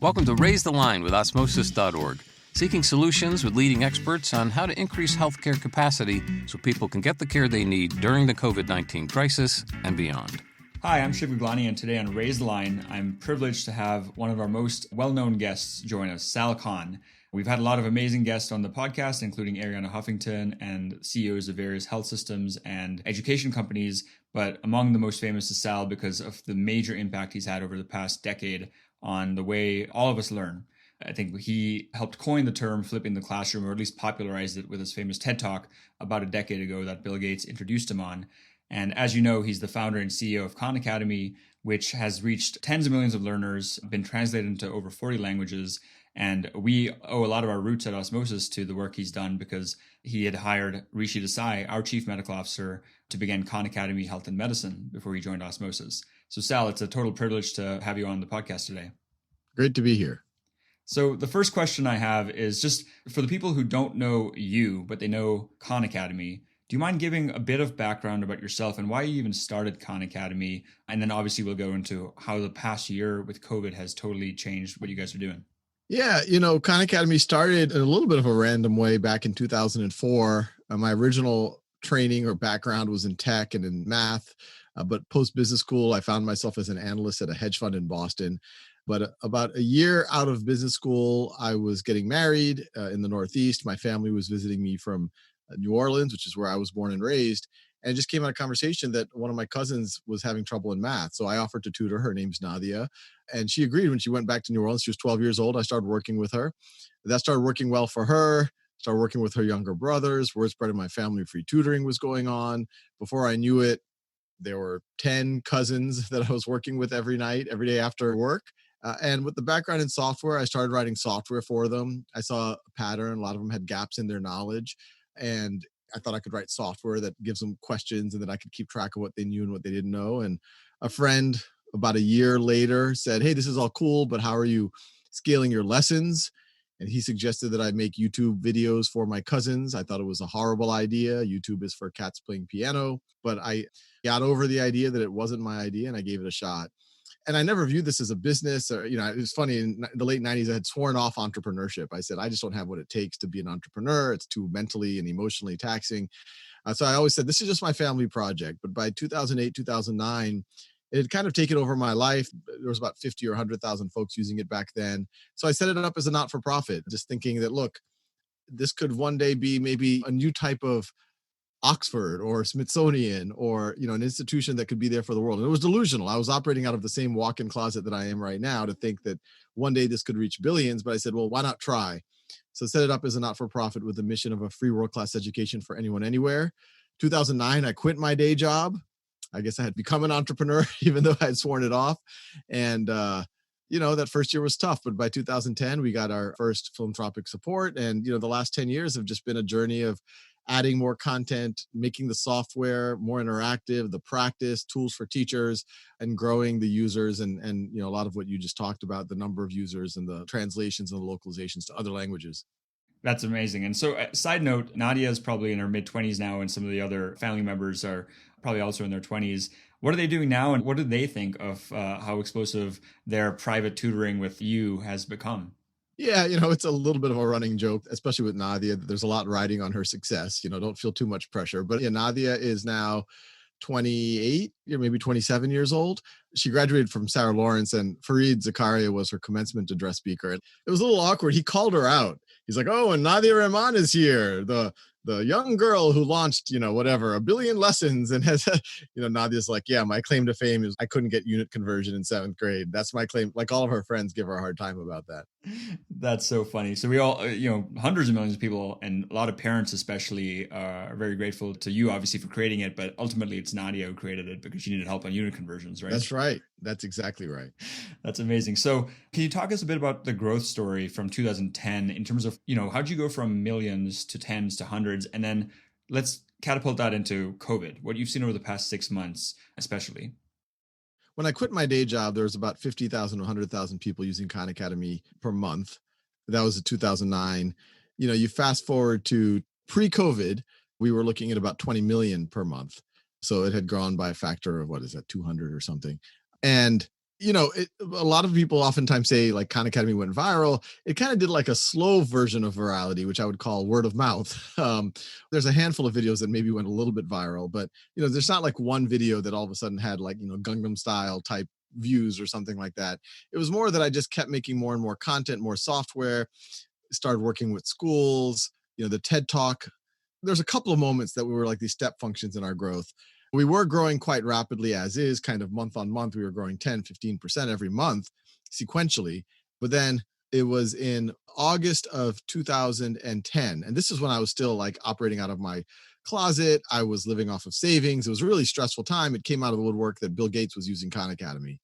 Welcome to Raise the Line with Osmosis.org, seeking solutions with leading experts on how to increase healthcare capacity so people can get the care they need during the COVID-19 crisis and beyond. Hi, I'm Shiv Gaglani, and today on Raise the Line, I'm privileged to have one of our most well-known guests join us, Sal Khan. We've had a lot of amazing guests on the podcast, including Ariana Huffington and CEOs of various health systems and education companies, but among the most famous is Sal because of the major impact he's had over the past decade on the way all of us learn. I think he helped coin the term flipping the classroom, or at least popularized it with his famous TED Talk about a decade ago that Bill Gates introduced him on. And as you know, he's the founder and CEO of Khan Academy, which has reached tens of millions of learners, been translated into over 40 languages. And we owe a lot of our roots at Osmosis to the work he's done because he had hired Rishi Desai, our chief medical officer, to begin Khan Academy Health and Medicine before he joined Osmosis. So Sal, it's a total privilege to have you on the podcast today. Great to be here. So the first question I have is just for the people who don't know you, but they know Khan Academy, do you mind giving a bit of background about yourself and why you even started Khan Academy? And then obviously we'll go into how the past year with COVID has totally changed what you guys are doing. Yeah, Khan Academy started in a little bit of a random way back in 2004. My original training or background was in tech and in math, but post-business school, I found myself as an analyst at a hedge fund in Boston. But about a year out of business school, I was getting married in the Northeast. My family was visiting me from New Orleans, which is where I was born and raised. And it just came out of conversation that one of my cousins was having trouble in math. So I offered to tutor. Her name's Nadia. And she agreed when she went back to New Orleans. She was 12 years old. I started working with her. That started working well for her. Started working with her younger brothers. Word spread in my family, free tutoring was going on. Before I knew it, there were 10 cousins that I was working with every night, every day after work. And with the background in software, I started writing software for them. I saw a pattern. A lot of them had gaps in their knowledge. And I thought I could write software that gives them questions and that I could keep track of what they knew and what they didn't know. And a friend about a year later said, "Hey, this is all cool, but how are you scaling your lessons?" And he suggested that I make YouTube videos for my cousins. I thought it was a horrible idea. YouTube is for cats playing piano, but I got over the idea that it wasn't my idea and I gave it a shot. And I never viewed this as a business or, it was funny in the late 90s, I had sworn off entrepreneurship. I said, I just don't have what it takes to be an entrepreneur. It's too mentally and emotionally taxing. So I always said, this is just my family project. But by 2008, 2009, it had kind of taken over my life. There was about 50 or 100,000 folks using it back then. So I set it up as a not-for-profit, just thinking that, look, this could one day be maybe a new type of Oxford or Smithsonian or, an institution that could be there for the world. And it was delusional. I was operating out of the same walk-in closet that I am right now to think that one day this could reach billions. But I said, well, why not try? So set it up as a not-for-profit with the mission of a free world-class education for anyone, anywhere. 2009, I quit my day job. I guess I had become an entrepreneur, even though I had sworn it off. And, that first year was tough. But by 2010, we got our first philanthropic support. And, the last 10 years have just been a journey of adding more content, making the software more interactive, the practice, tools for teachers, and growing the users and a lot of what you just talked about, the number of users and the translations and the localizations to other languages. That's amazing. And so, side note, Nadia is probably in her mid-20s now, and some of the other family members are probably also in their 20s. What are they doing now, and what do they think of how explosive their private tutoring with you has become? Yeah, it's a little bit of a running joke, especially with Nadia. There's a lot riding on her success. Don't feel too much pressure. But yeah, Nadia is now 28, maybe 27 years old. She graduated from Sarah Lawrence, and Fareed Zakaria was her commencement address speaker. And it was a little awkward. He called her out. He's like, "Oh, and Nadia Rahman is here, the young girl who launched, 1 billion lessons." And has, Nadia's like, "Yeah, my claim to fame is I couldn't get unit conversion in 7th grade. That's my claim." Like all of her friends give her a hard time about that. That's so funny. So we all, hundreds of millions of people and a lot of parents especially are very grateful to you, obviously, for creating it. But ultimately, it's Nadia who created it because she needed help on unit conversions, right? That's right. That's exactly right. That's amazing. So can you talk us a bit about the growth story from 2010 in terms of, how'd you go from millions to tens to hundreds? And then let's catapult that into COVID, what you've seen over the past 6 months, especially. When I quit my day job, there was about 50,000 to 100,000 people using Khan Academy per month. That was in 2009. You fast forward to pre-COVID, we were looking at about 20 million per month. So it had grown by a factor of, 200 or something. And A lot of people oftentimes say like Khan Academy went viral. It kind of did like a slow version of virality, which I would call word of mouth. There's a handful of videos that maybe went a little bit viral, but there's not like one video that all of a sudden had like, Gangnam Style type views or something like that. It was more that I just kept making more and more content, more software, started working with schools, the TED Talk. There's a couple of moments that we were like these step functions in our growth. We were growing quite rapidly as is, kind of month on month. We were growing 10, 15% every month sequentially. But then it was in August of 2010. And this is when I was still like operating out of my closet. I was living off of savings. It was a really stressful time. It came out of the woodwork that Bill Gates was using Khan Academy.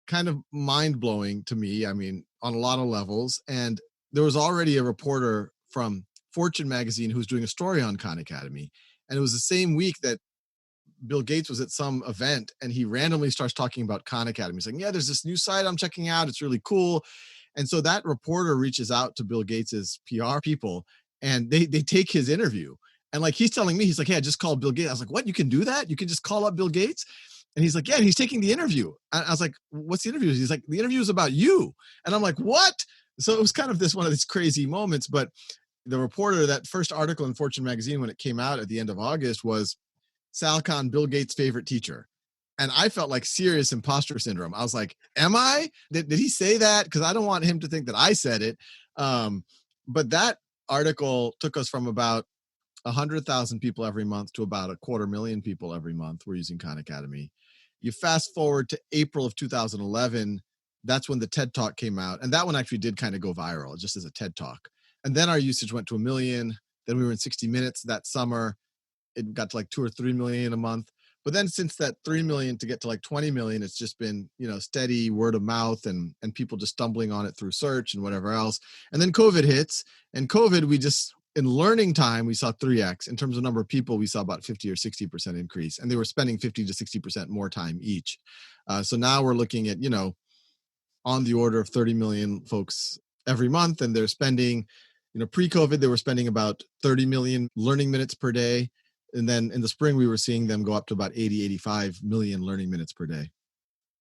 Kind of mind blowing to me. I mean, on a lot of levels. And there was already a reporter from Fortune magazine who was doing a story on Khan Academy. And it was the same week that Bill Gates was at some event and he randomly starts talking about Khan Academy. He's like, yeah, there's this new site I'm checking out. It's really cool. And so that reporter reaches out to Bill Gates's PR people and they take his interview. And like, he's telling me, he's like, hey, I just called Bill Gates. I was like, what? You can do that? You can just call up Bill Gates? And he's like, yeah, and he's taking the interview. I was like, what's the interview? He's like, the interview is about you. And I'm like, what? So it was kind of one of these crazy moments. But the reporter, that first article in Fortune magazine, when it came out at the end of August, was Sal Khan, Bill Gates' favorite teacher. And I felt like serious imposter syndrome. I was like, am I? Did he say that? Because I don't want him to think that I said it. But that article took us from about 100,000 people every month to about 250,000 people every month were using Khan Academy. You fast forward to April of 2011, that's when the TED Talk came out. And that one actually did kind of go viral just as a TED Talk. And then our usage went to 1 million. Then we were in 60 Minutes that summer. It got to like 2 or 3 million a month. But then since that 3 million to get to like 20 million, it's just been, steady word of mouth and people just stumbling on it through search and whatever else. And then COVID hits, and COVID, in learning time, we saw 3x. In terms of number of people, we saw about 50 or 60% increase, and they were spending 50 to 60% more time each. So now we're looking at, on the order of 30 million folks every month, and they're spending, pre-COVID, they were spending about 30 million learning minutes per day. And then in the spring, we were seeing them go up to about 80, 85 million learning minutes per day.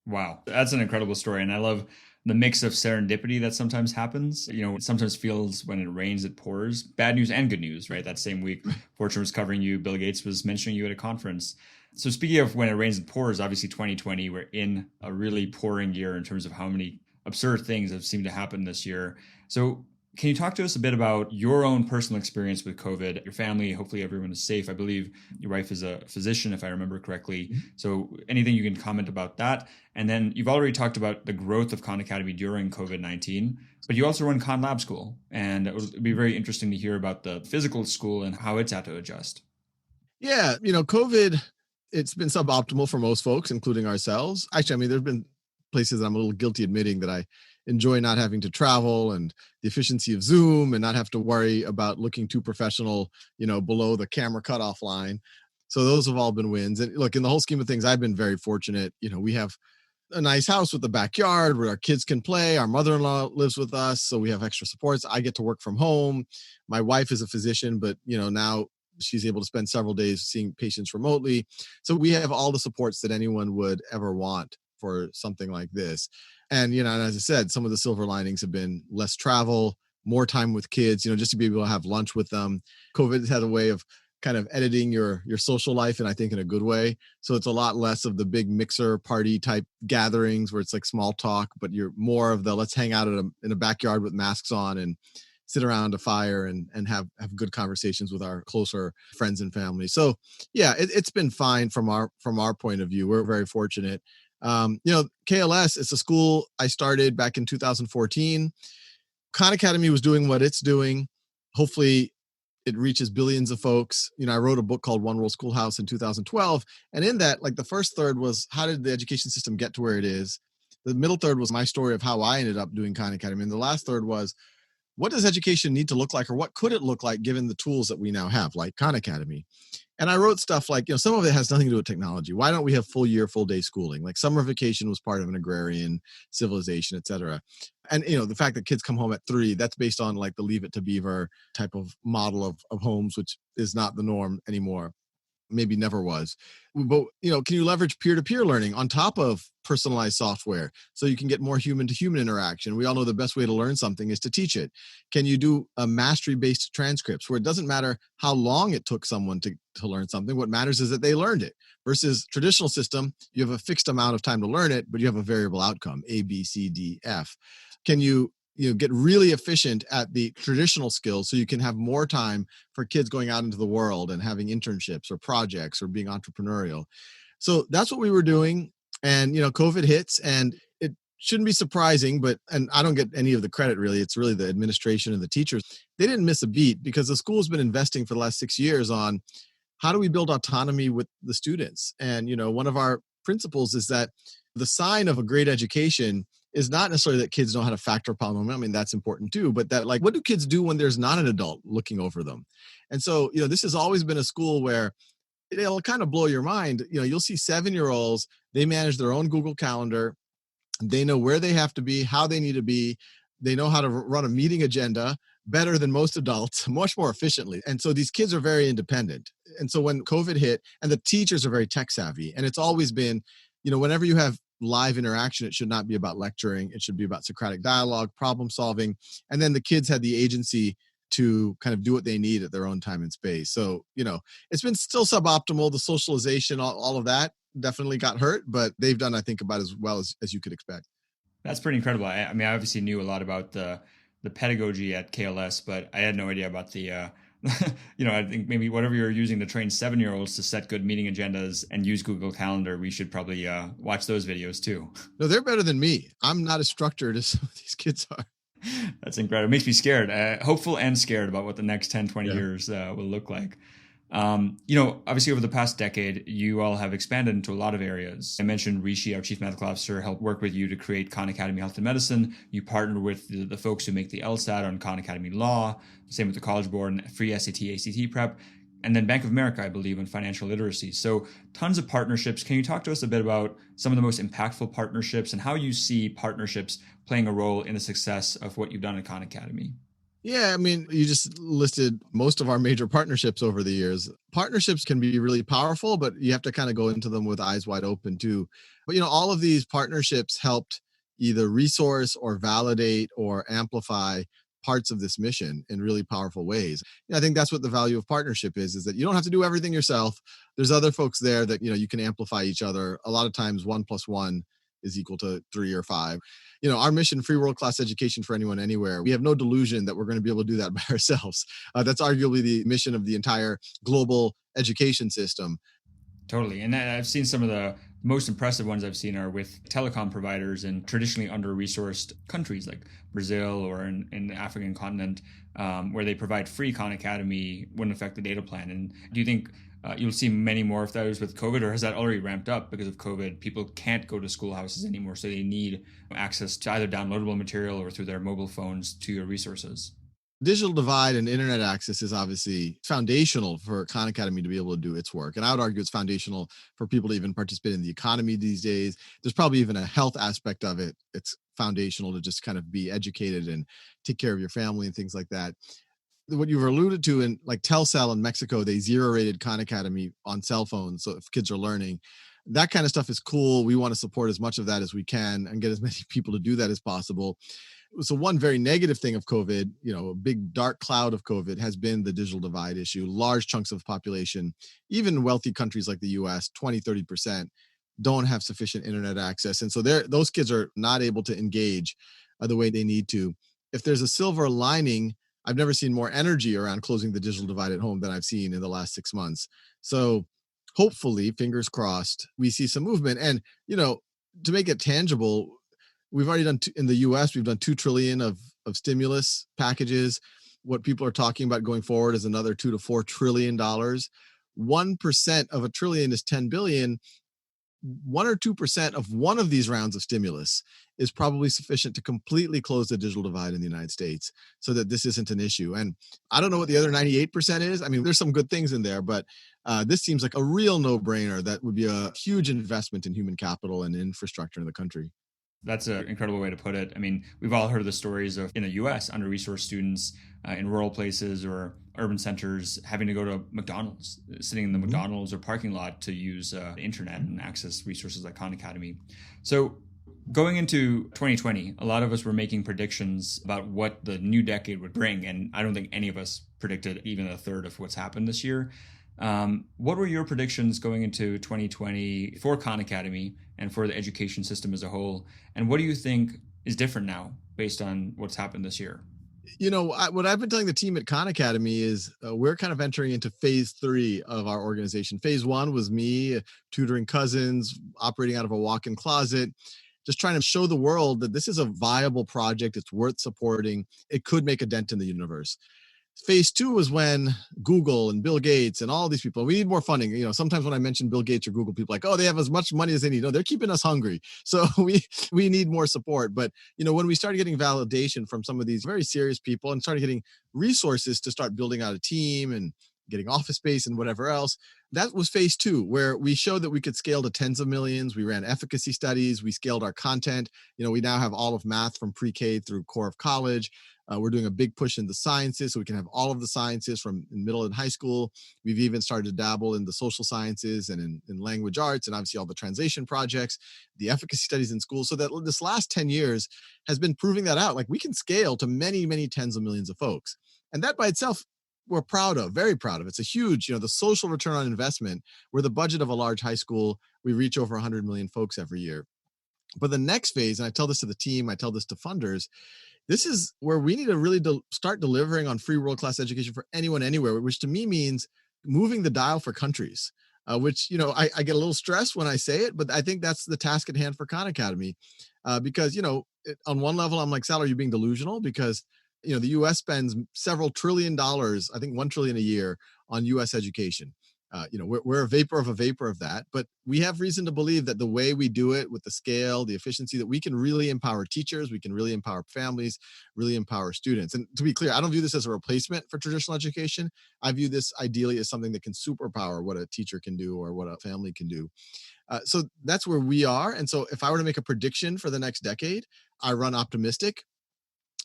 Wow, that's an incredible story. And I love the mix of serendipity that sometimes happens. It sometimes feels when it rains, it pours. Bad news and good news, right? That same week, Fortune was covering you. Bill Gates was mentioning you at a conference. So speaking of when it rains, it pours, obviously 2020, we're in a really pouring year in terms of how many absurd things have seemed to happen this year. So can you talk to us a bit about your own personal experience with COVID, your family? Hopefully everyone is safe. I believe your wife is a physician, if I remember correctly. So anything you can comment about that? And then you've already talked about the growth of Khan Academy during COVID-19, but you also run Khan Lab School. And it would be very interesting to hear about the physical school and how it's had to adjust. Yeah, COVID, it's been suboptimal for most folks, including ourselves. Actually, I mean, there've been places that I'm a little guilty admitting that I enjoy not having to travel, and the efficiency of Zoom and not have to worry about looking too professional, below the camera cutoff line. So those have all been wins. And look, in the whole scheme of things, I've been very fortunate. We have a nice house with a backyard where our kids can play. Our mother-in-law lives with us, so we have extra supports. I get to work from home. My wife is a physician, but now she's able to spend several days seeing patients remotely. So we have all the supports that anyone would ever want for something like this. And, and as I said, some of the silver linings have been less travel, more time with kids, just to be able to have lunch with them. COVID has had a way of kind of editing your social life, and I think in a good way. So it's a lot less of the big mixer party type gatherings where it's like small talk, but you're more of the let's hang out in a backyard with masks on and sit around a fire and have good conversations with our closer friends and family. So yeah, it's been fine from our point of view. We're very fortunate. KLS is a school I started back in 2014. Khan Academy was doing what it's doing. Hopefully it reaches billions of folks. I wrote a book called One World Schoolhouse in 2012. And in that, like the first third was how did the education system get to where it is? The middle third was my story of how I ended up doing Khan Academy. And the last third was, what does education need to look like, or what could it look like given the tools that we now have, like Khan Academy? And I wrote stuff like, some of it has nothing to do with technology. Why don't we have full year, full day schooling? Like summer vacation was part of an agrarian civilization, et cetera. And, the fact that kids come home at 3, that's based on like the Leave It to Beaver type of model of homes, which is not the norm anymore. maybe never was. But, can you leverage peer-to-peer learning on top of personalized software so you can get more human-to-human interaction? We all know the best way to learn something is to teach it. Can you do a mastery-based transcripts where it doesn't matter how long it took someone to learn something? What matters is that they learned it. Versus traditional system, you have a fixed amount of time to learn it, but you have a variable outcome, A, B, C, D, F. Can you get really efficient at the traditional skills so you can have more time for kids going out into the world and having internships or projects or being entrepreneurial? So that's what we were doing. And, COVID hits, and it shouldn't be surprising, and I don't get any of the credit really. It's really the administration and the teachers. They didn't miss a beat because the school's been investing for the last 6 years on how do we build autonomy with the students? And, one of our principles is that the sign of a great education is not necessarily that kids know how to factor polynomial. I mean, that's important too, but that what do kids do when there's not an adult looking over them? And so, this has always been a school where it'll kind of blow your mind. You'll see 7-year-olds, they manage their own Google Calendar. They know where they have to be, how they need to be. They know how to run a meeting agenda better than most adults, much more efficiently. And so these kids are very independent. And so when COVID hit, and the teachers are very tech savvy, and it's always been, whenever you have live interaction, it should not be about lecturing. It should be about Socratic dialogue, problem solving. And then the kids had the agency to kind of do what they need at their own time and space. So, it's been still suboptimal. The socialization, all of that definitely got hurt, but they've done, I think, about as well as you could expect. That's pretty incredible. I mean, I obviously knew a lot about the pedagogy at KLS, but I had no idea about the, I think maybe whatever you're using to train 7-year-olds to set good meeting agendas and use Google Calendar, we should probably watch those videos too. No, they're better than me. I'm not as structured as some of these kids are. That's incredible. It makes me scared, hopeful and scared about what the next 10, 20 years will look like. Obviously over the past decade, you all have expanded into a lot of areas. I mentioned Rishi, our chief medical officer, helped work with you to create Khan Academy Health and Medicine. You partnered with the folks who make the LSAT on Khan Academy Law, same with the College Board and free SAT, ACT prep, and then Bank of America, I believe, on financial literacy. So tons of partnerships. Can you talk to us a bit about some of the most impactful partnerships and how you see partnerships playing a role in the success of what you've done at Khan Academy? Yeah, I mean, you just listed most of our major partnerships over the years. Partnerships can be really powerful, but you have to kind of go into them with eyes wide open too. But, all of these partnerships helped either resource or validate or amplify parts of this mission in really powerful ways. I think that's what the value of partnership is that you don't have to do everything yourself. There's other folks there that, you can amplify each other. A lot of times 1 + 1 is equal to 3 or 5. Our mission, free world-class education for anyone, anywhere. We have no delusion that we're going to be able to do that by ourselves. That's arguably the mission of the entire global education system. Totally. And I've seen some of the most impressive ones I've seen are with telecom providers in traditionally under-resourced countries like Brazil or in the African continent, where they provide free Khan Academy, wouldn't affect the data plan. And do you think you'll see many more of those with COVID, or has that already ramped up because of COVID? People can't go to schoolhouses anymore, so they need access to either downloadable material or through their mobile phones to your resources. Digital divide and internet access is obviously foundational for Khan Academy to be able to do its work. And I would argue it's foundational for people to even participate in the economy these days. There's probably even a health aspect of it. It's foundational to just kind of be educated and take care of your family and things like that. What you've alluded to in like Telcel in Mexico, they zero rated Khan Academy on cell phones. So if kids are learning, that kind of stuff is cool. We want to support as much of that as we can and get as many people to do that as possible. So one very negative thing of COVID, a big dark cloud of COVID has been the digital divide issue. Large chunks of the population, even wealthy countries like the US, 20, 30% don't have sufficient internet access. And so those kids are not able to engage the way they need to. If there's a silver lining, I've never seen more energy around closing the digital divide at home than I've seen in the last 6 months. So hopefully, fingers crossed, we see some movement. And, to make it tangible, we've already done in the US, we've done 2 trillion of stimulus packages. What people are talking about going forward is another $2 to $4 trillion. 1% of a trillion is 10 billion. 1 or 2% of one of these rounds of stimulus is probably sufficient to completely close the digital divide in the United States so that this isn't an issue. And I don't know what the other 98% is. I mean, there's some good things in there, but this seems like a real no-brainer that would be a huge investment in human capital and infrastructure in the country. That's an incredible way to put it. I mean, we've all heard of the stories of in the US, under-resourced students in rural places or urban centers having to go to McDonald's, sitting in the McDonald's or parking lot to use the internet and access resources like Khan Academy. So going into 2020, a lot of us were making predictions about what the new decade would bring. And I don't think any of us predicted even a third of what's happened this year. What were your predictions going into 2020 for Khan Academy and for the education system as a whole? And what do you think is different now based on what's happened this year? What I've been telling the team at Khan Academy is we're kind of entering into phase 3 of our organization. Phase 1 was me tutoring cousins, operating out of a walk-in closet, just trying to show the world that this is a viable project. It's worth supporting. It could make a dent in the universe. Phase 2 was when Google and Bill Gates and all these people, we need more funding. Sometimes when I mention Bill Gates or Google, people are like, oh, they have as much money as they need. No, they're keeping us hungry. So we need more support. But, when we started getting validation from some of these very serious people and started getting resources to start building out a team and getting office space and whatever else, that was phase 2, where we showed that we could scale to tens of millions. We ran efficacy studies. We scaled our content. We now have all of math from pre-K through core of college. We're doing a big push in the sciences, so we can have all of the sciences from in middle and high school. We've even started to dabble in the social sciences and in language arts, and obviously all the translation projects, the efficacy studies in school. So that this last 10 years has been proving that out. Like, we can scale to many, many tens of millions of folks. And that by itself, we're proud of, very proud of. It's a huge, the social return on investment, where the budget of a large high school, we reach over 100 million folks every year. But the next phase, and I tell this to the team, I tell this to funders, this is where we need to really start delivering on free world-class education for anyone, anywhere, which to me means moving the dial for countries, which, I get a little stressed when I say it, but I think that's the task at hand for Khan Academy. Because, on one level, I'm like, Sal, are you being delusional? Because, the US spends several $trillion, I think $1 trillion a year on US education. We're a vapor of that, but we have reason to believe that the way we do it, with the scale, the efficiency, that we can really empower teachers, we can really empower families, really empower students. And to be clear, I don't view this as a replacement for traditional education. I view this ideally as something that can superpower what a teacher can do or what a family can do. So that's where we are. And so if I were to make a prediction for the next decade, I run optimistic,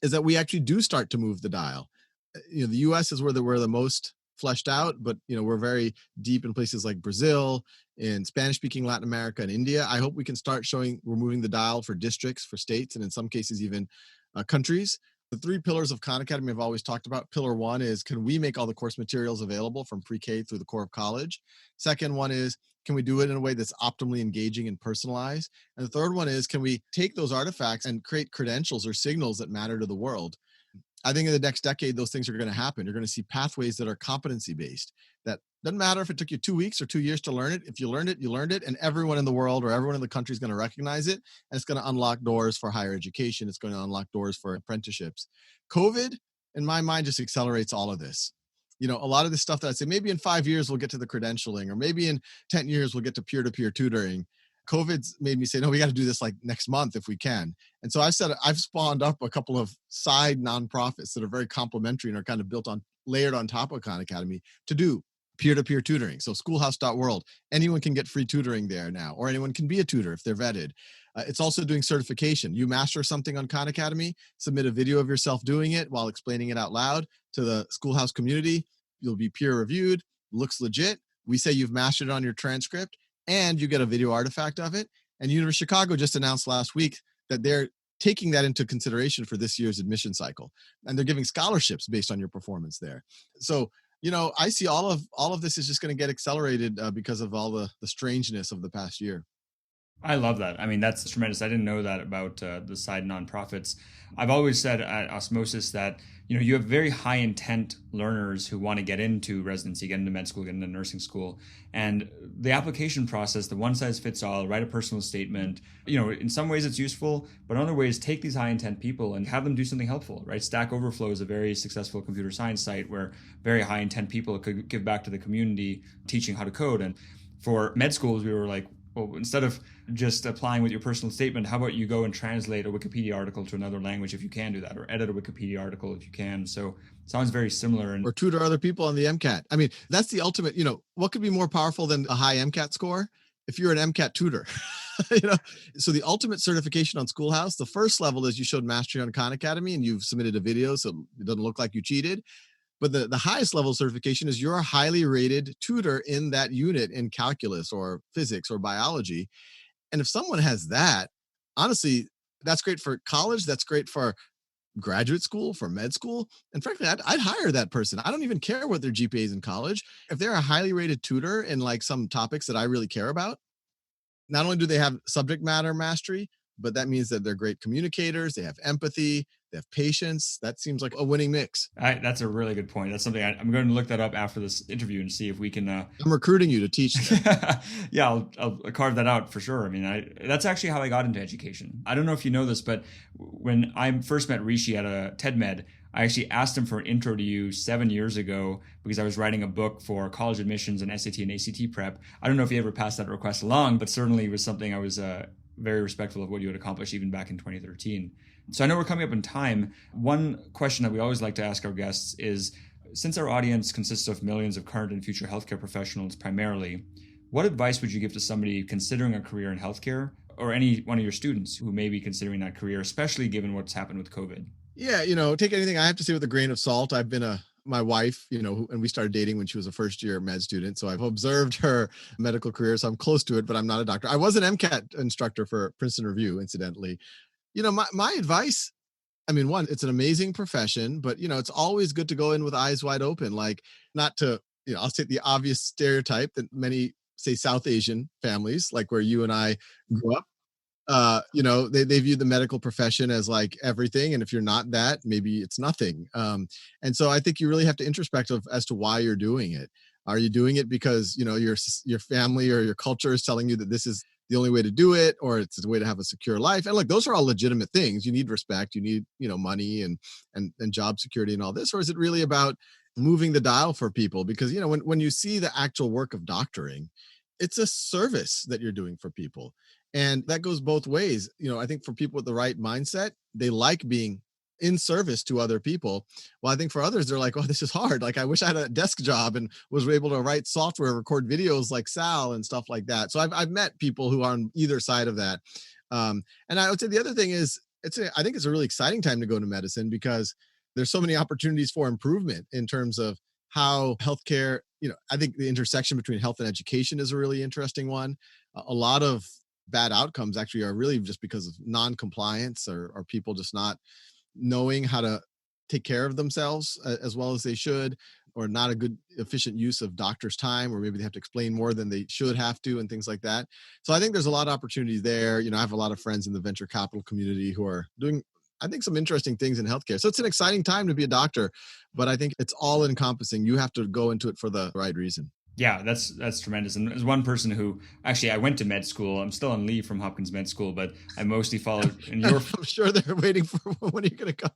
is that we actually do start to move the dial. The US is where we're the most fleshed out, but we're very deep in places like Brazil, in Spanish-speaking Latin America, and India. I hope we can start showing we're moving the dial for districts, for states, and in some cases even countries. The 3 pillars of Khan Academy I've always talked about. Pillar 1 is, can we make all the course materials available from pre-K through the core of college? Second one is, can we do it in a way that's optimally engaging and personalized? And the third one is, can we take those artifacts and create credentials or signals that matter to the world? I think in the next decade, those things are going to happen. You're going to see pathways that are competency-based. That doesn't matter if it took you 2 weeks or 2 years to learn it. If you learned it, you learned it, and everyone in the world or everyone in the country is going to recognize it, and it's going to unlock doors for higher education. It's going to unlock doors for apprenticeships. COVID, in my mind, just accelerates all of this. A lot of this stuff that I say, maybe in 5 years we'll get to the credentialing, or maybe in 10 years we'll get to peer-to-peer tutoring. COVID's made me say, no, we got to do this like next month if we can. And so I've spawned up a couple of side nonprofits that are very complementary and are kind of layered on top of Khan Academy to do peer-to-peer tutoring. So schoolhouse.world, anyone can get free tutoring there now, or anyone can be a tutor if they're vetted. It's also doing certification. You master something on Khan Academy, submit a video of yourself doing it while explaining it out loud to the Schoolhouse community. You'll be peer reviewed, looks legit. We say you've mastered it on your transcript, and you get a video artifact of it. And University of Chicago just announced last week that they're taking that into consideration for this year's admission cycle. And they're giving scholarships based on your performance there. So, I see all of this is just going to get accelerated because of all the strangeness of the past year. I love that. I mean, that's tremendous. I didn't know that about the side nonprofits. I've always said at Osmosis that, you have very high intent learners who want to get into residency, get into med school, get into nursing school. And the application process, the one size fits all, write a personal statement, in some ways it's useful, but in other ways, take these high intent people and have them do something helpful, right? Stack Overflow is a very successful computer science site where very high intent people could give back to the community teaching how to code. And for med schools, we were like, well, instead of just applying with your personal statement, how about you go and translate a Wikipedia article to another language if you can do that, or edit a Wikipedia article if you can. So it sounds very similar. Or tutor other people on the MCAT. I mean, that's the ultimate, what could be more powerful than a high MCAT score? If you're an MCAT tutor. you know, so the ultimate certification on Schoolhouse, the first level is you showed mastery on Khan Academy and you've submitted a video, so it doesn't look like you cheated. But the highest level certification is you're a highly rated tutor in that unit in calculus or physics or biology. And if someone has that, honestly, that's great for college. That's great for graduate school, for med school. And frankly, I'd hire that person. I don't even care what their GPA is in college. If they're a highly rated tutor in like some topics that I really care about, not only do they have subject matter mastery, but that means that they're great communicators. They have empathy. They have patience. That seems like a winning mix. That's a really good point. That's something I'm going to look that up after this interview and see if we can. I'm recruiting you to teach. Yeah, I'll carve that out for sure. I mean, that's actually how I got into education. I don't know if you know this, but when I first met Rishi at a TED Med, I actually asked him for an intro to you 7 years ago because I was writing a book for college admissions and SAT and ACT prep. I don't know if he ever passed that request along, but certainly it was something I was very respectful of what you had accomplished even back in 2013. So I know we're coming up in time. One question that we always like to ask our guests is, since our audience consists of millions of current and future healthcare professionals primarily, what advice would you give to somebody considering a career in healthcare, or any one of your students who may be considering that career, especially given what's happened with COVID? Yeah, take anything I have to say with a grain of salt. I've been my wife, and we started dating when she was a first year med student. So I've observed her medical career. So I'm close to it, but I'm not a doctor. I was an MCAT instructor for Princeton Review, incidentally. My advice, I mean, one, it's an amazing profession, but it's always good to go in with eyes wide open. Like, not to, I'll say the obvious stereotype that many say South Asian families, like where you and I grew up. They view the medical profession as like everything, and if you're not that, maybe it's nothing. And so I think you really have to introspect as to why you're doing it. Are you doing it because your family or your culture is telling you that this is the only way to do it, or it's a way to have a secure life? And look, those are all legitimate things. You need respect, you need money and job security and all this. Or is it really about moving the dial for people? Because when you see the actual work of doctoring, it's a service that you're doing for people. And that goes both ways. I think for people with the right mindset, they like being in service to other people. Well, I think for others, they're like, oh, this is hard. Like, I wish I had a desk job and was able to write software, record videos like Sal and stuff like that. So I've met people who are on either side of that. And I would say the other thing is, I think it's a really exciting time to go into medicine because there's so many opportunities for improvement in terms of how healthcare, I think the intersection between health and education is a really interesting one. A lot of bad outcomes actually are really just because of non-compliance or people just not knowing how to take care of themselves as well as they should, or not a good efficient use of doctors' time, or maybe they have to explain more than they should have to and things like that. So I think there's a lot of opportunities there. I have a lot of friends in the venture capital community who are doing, I think, some interesting things in healthcare. So it's an exciting time to be a doctor, but I think it's all encompassing. You have to go into it for the right reason. Yeah, that's tremendous. And as one person who actually, I went to med school. I'm still on leave from Hopkins Med School, but I mostly followed in your. I'm sure they're waiting for when are you going to come.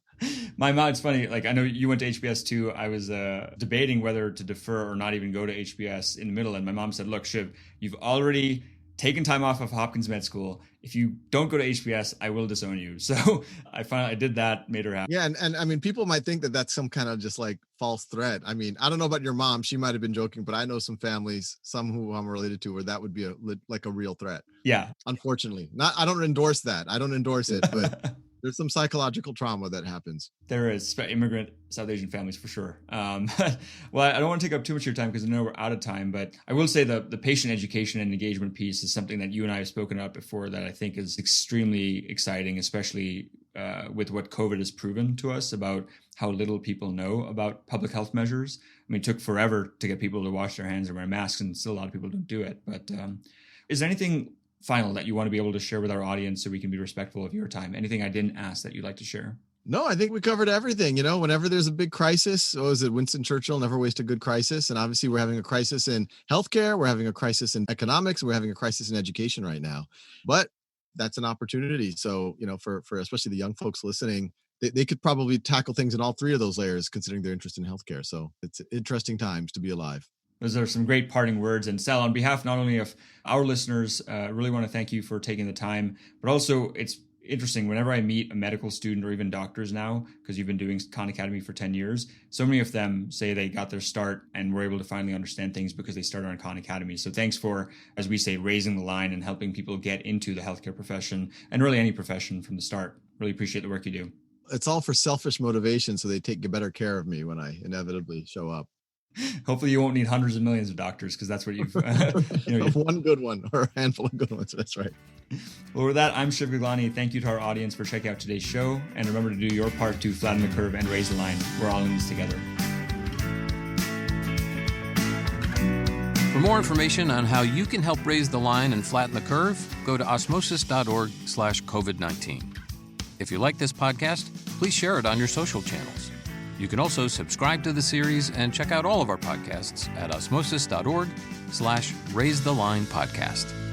My mom, it's funny. Like, I know you went to HBS too. I was debating whether to defer or not even go to HBS in the middle. And my mom said, "Look, Shiv, you've already taken time off of Hopkins Med School. If you don't go to HBS, I will disown you." So I did that, made her happy. Yeah. And I mean, people might think that that's some kind of just like false threat. I mean, I don't know about your mom. She might've been joking, but I know some families, some who I'm related to, where that would be a real threat. Yeah. Unfortunately, I don't endorse that. I don't endorse it, but there's some psychological trauma that happens. There is, immigrant South Asian families for sure. Well, I don't want to take up too much of your time because I know we're out of time, but I will say the patient education and engagement piece is something that you and I have spoken about before that I think is extremely exciting, especially with what COVID has proven to us about how little people know about public health measures. I mean, it took forever to get people to wash their hands and wear masks, and still a lot of people don't do it. But is there anything final that you want to be able to share with our audience so we can be respectful of your time? Anything I didn't ask that you'd like to share? No, I think we covered everything. Whenever there's a big crisis, is it Winston Churchill, never waste a good crisis? And obviously we're having a crisis in healthcare. We're having a crisis in economics. We're having a crisis in education right now, but that's an opportunity. So, for especially the young folks listening, they could probably tackle things in all three of those layers, considering their interest in healthcare. So it's interesting times to be alive. Those are some great parting words. And Sal, on behalf not only of our listeners, really want to thank you for taking the time, but also it's interesting. Whenever I meet a medical student or even doctors now, because you've been doing Khan Academy for 10 years, so many of them say they got their start and were able to finally understand things because they started on Khan Academy. So thanks for, as we say, raising the line and helping people get into the healthcare profession and really any profession from the start. Really appreciate the work you do. It's all for selfish motivation, so they take better care of me when I inevitably show up. Hopefully you won't need hundreds of millions of doctors, because that's what you've one good one or a handful of good ones. That's right. Well, with that, I'm Shiv Gaglani. Thank you to our audience for checking out today's show, and remember to do your part to flatten the curve and raise the line. We're all in this together. For more information on how you can help raise the line and flatten the curve, go to osmosis.org/COVID-19. If you like this podcast, please share it on your social channels. You can also subscribe to the series and check out all of our podcasts at osmosis.org/raisethelinepodcast.